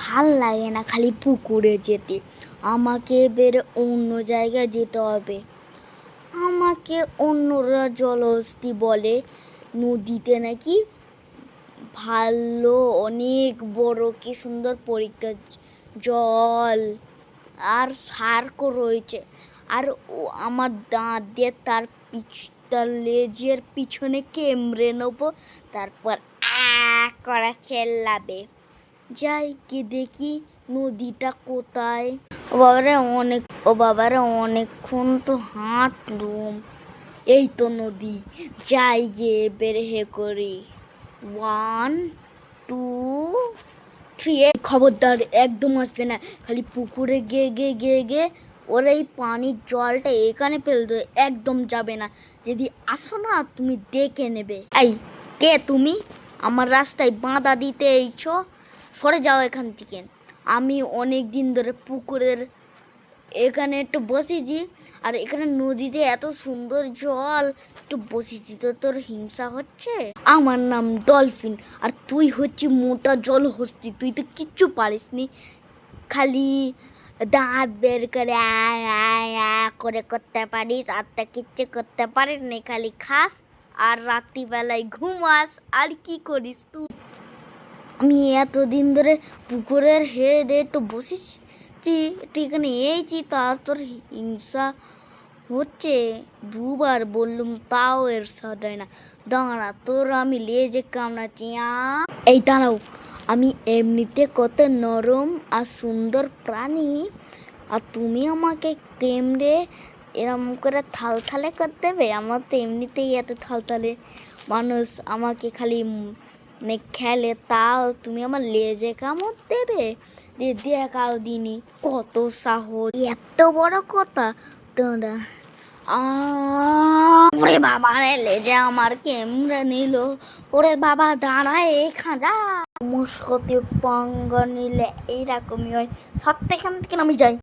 ভাল লাগে না খালি পুকুরে যেতে, আমাকে এবারে অন্য জায়গায় যেতে হবে। আমাকে অন্যরা জলহস্তি বলে, নদীতে নাকি ভালো অনেক বড় কি সুন্দর পরিষ্কার জল আর শার্কও রয়েছে। আর ও আমার দাঁত দিয়ে তার লেজের পিছনে কামড়ে নেবো, তারপর করে চেল্লাবে। যাই কি দেখি নদীটা কোথায়। ও বাবারে অনেকক্ষণ তো হাঁটলুম, এই তো নদী। যাই গিয়ে বের করি, 1 2 3। খবরদার একদম আসবে না, খালি পুকুরে গে ওর এই পানির জলটা এখানে ফেলতে, একদম যাবে না। যদি আসো না তুমি দেখে নেবে। এই কে তুমি? আমার রাস্তায় বাধা দিতে এইছো, সরে যাও এখান থেকে। আমি অনেক দিন ধরে পুকুরের এখানে একটু বসেছি, আর এখানে নদীতে এত সুন্দর জল, একটু বসেছি তো তোর হিংসা হচ্ছে? আমার নাম ডলফিন, আর তুই হচ্ছে মোটা জলহস্তি। তুই তো কিচ্ছু পারিস নি, খালি দাঁত বের করে করে করতে পারিস, আর তা কিচ্ছু করতে পারিস নি, খালি খাস আর রাত্রিবেলায় ঘুমাস। আর কি করিস তুই? আমি এতদিন ধরে পুকুরের হেডে একটু বসেছি, এখানে এইছি, তা তোর হিংসা হচ্ছে? দুবার বললুম তাও এর সাথে না। দাঁড়া, তোর আমি লেজে কামড়াচ্ছি। এই দাঁড়াও, আমি এমনিতে কত নরম আর সুন্দর প্রাণী, আর তুমি আমাকে কেমড়ে এরম করে থালথালে করে দেবে? আমার তো এমনিতেই এত থালথালে মানুষ আমাকে খালি খেলে, তাও তুমি আমার লেজে কামড় দেবে? দেখাও দিনি কত সাহস, এত বড় কথা। তোরা ওরে বাবা রে, লেজে আমার কেমড়ে নিল। ওরে বাবা দাঁড়া, এই খাঁজা মুস্কতি পাঙ্গা নিলে এইরকমই হয়। সত্যি এখান থেকে আমি যাই।